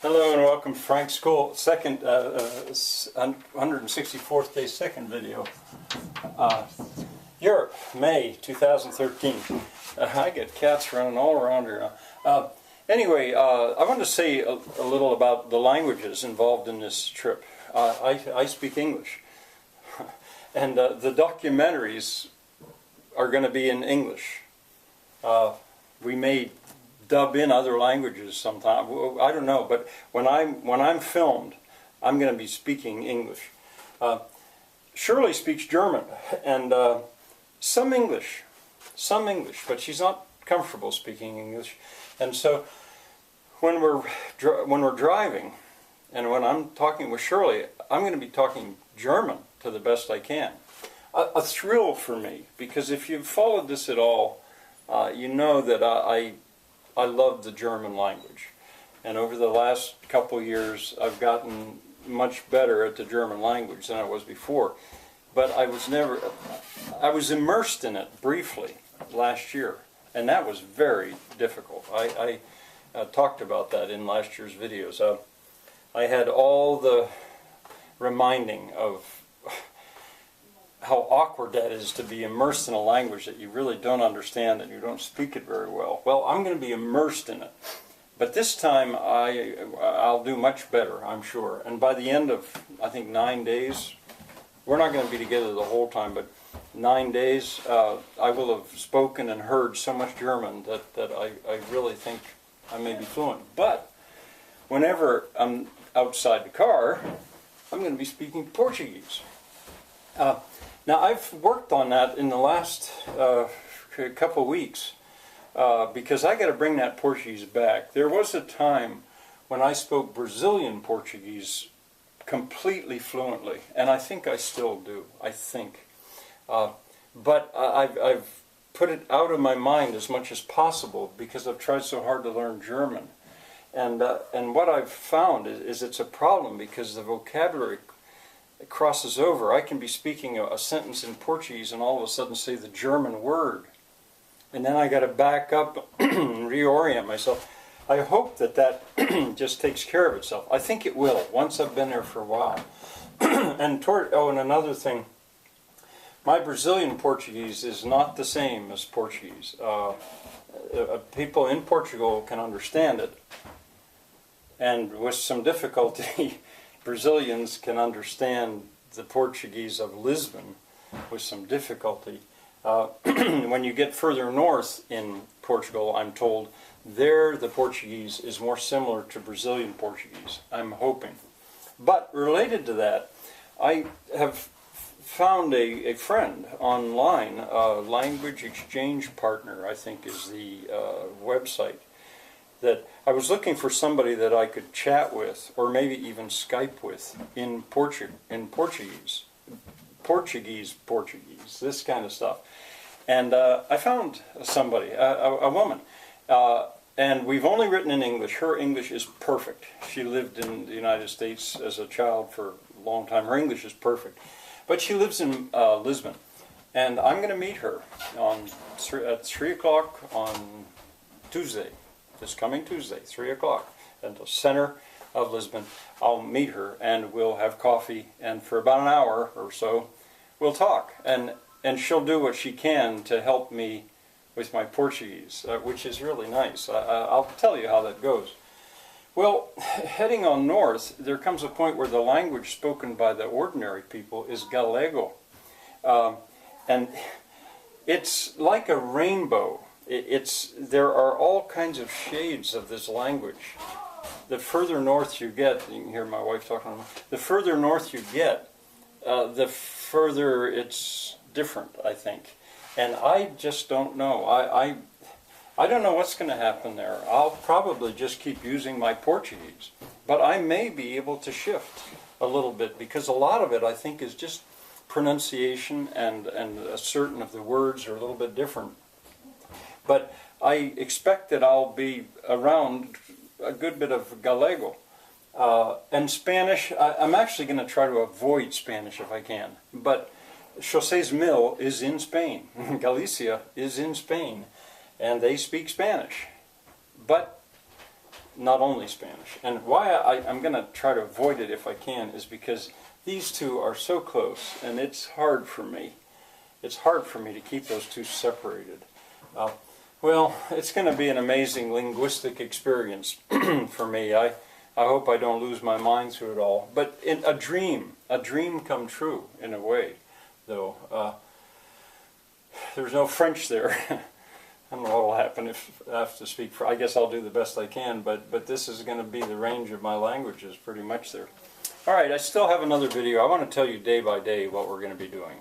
Hello and welcome to Frank's School, second 164th day second video. Europe, May 2013. I get cats running all around here. Anyway, I want to say a little about the languages involved in this trip. I speak English, and the documentaries are going to be in English. We may dub in other languages sometime. I don't know, but when I'm filmed, I'm going to be speaking English. Shirley speaks German and some English, but she's not comfortable speaking English. And so when we're driving, and when I'm talking with Shirley, I'm going to be talking German to the best I can. A thrill for me, because if you've followed this at all, you know that I love the German language, and over the last couple years I've gotten much better at the German language than I was before. But I was immersed in it briefly last year, and that was very difficult. I talked about that in last year's videos. I had all the reminding of how awkward that is to be immersed in a language that you really don't understand and you don't speak it very well. Well, I'm going to be immersed in it. But this time I'll do much better, I'm sure. And by the end of, I think, 9 days, we're not going to be together the whole time, but 9 days, I will have spoken and heard so much German that I really think I may be fluent. But whenever I'm outside the car, I'm going to be speaking Portuguese. Now, I've worked on that in the last couple of weeks because I got to bring that Portuguese back. There was a time when I spoke Brazilian Portuguese completely fluently, and I think I still do, I think. But I've put it out of my mind as much as possible because I've tried so hard to learn German. And what I've found is it's a problem because the vocabulary it crosses over. I can be speaking a sentence in Portuguese and all of a sudden say the German word. And then I got to back up and reorient myself. I hope that just takes care of itself. I think it will, once I've been there for a while. And another thing, my Brazilian Portuguese is not the same as Portuguese. People in Portugal can understand it. And with some difficulty, Brazilians can understand the Portuguese of Lisbon with some difficulty. When you get further north in Portugal, I'm told, there the Portuguese is more similar to Brazilian Portuguese, I'm hoping. But related to that, I have found a friend online, Language Exchange Partner, I think is the website, that I was looking for somebody that I could chat with, or maybe even Skype with, in Portuguese, this kind of stuff. And I found somebody, a woman, and we've only written in English. Her English is perfect. She lived in the United States as a child for a long time. Her English is perfect. But she lives in Lisbon, and I'm going to meet her at 3 o'clock on Tuesday. This coming Tuesday, 3 o'clock, at the center of Lisbon. I'll meet her and we'll have coffee, and for about an hour or so we'll talk, and she'll do what she can to help me with my Portuguese, which is really nice. I'll tell you how that goes. Well, heading on north, there comes a point where the language spoken by the ordinary people is Galego, and it's like a rainbow. There are all kinds of shades of this language. The further north you get, you can hear my wife talking, the further north you get, the further it's different, I think. And I just don't know. I don't know what's going to happen there. I'll probably just keep using my Portuguese. But I may be able to shift a little bit, because a lot of it, I think, is just pronunciation, and a certain of the words are a little bit different. But I expect that I'll be around a good bit of Galego. And Spanish, I'm actually going to try to avoid Spanish if I can. But Josés Mill is in Spain. Galicia is in Spain. And they speak Spanish. But not only Spanish. And why I'm going to try to avoid it if I can is because these two are so close, and it's hard for me. It's hard for me to keep those two separated. Well, it's going to be an amazing linguistic experience for me. I hope I don't lose my mind through it all. But in a dream come true in a way, though. There's no French there. I don't know what will happen if I have to speak. I guess I'll do the best I can, but this is going to be the range of my languages pretty much there. All right, I still have another video. I want to tell you day by day what we're going to be doing.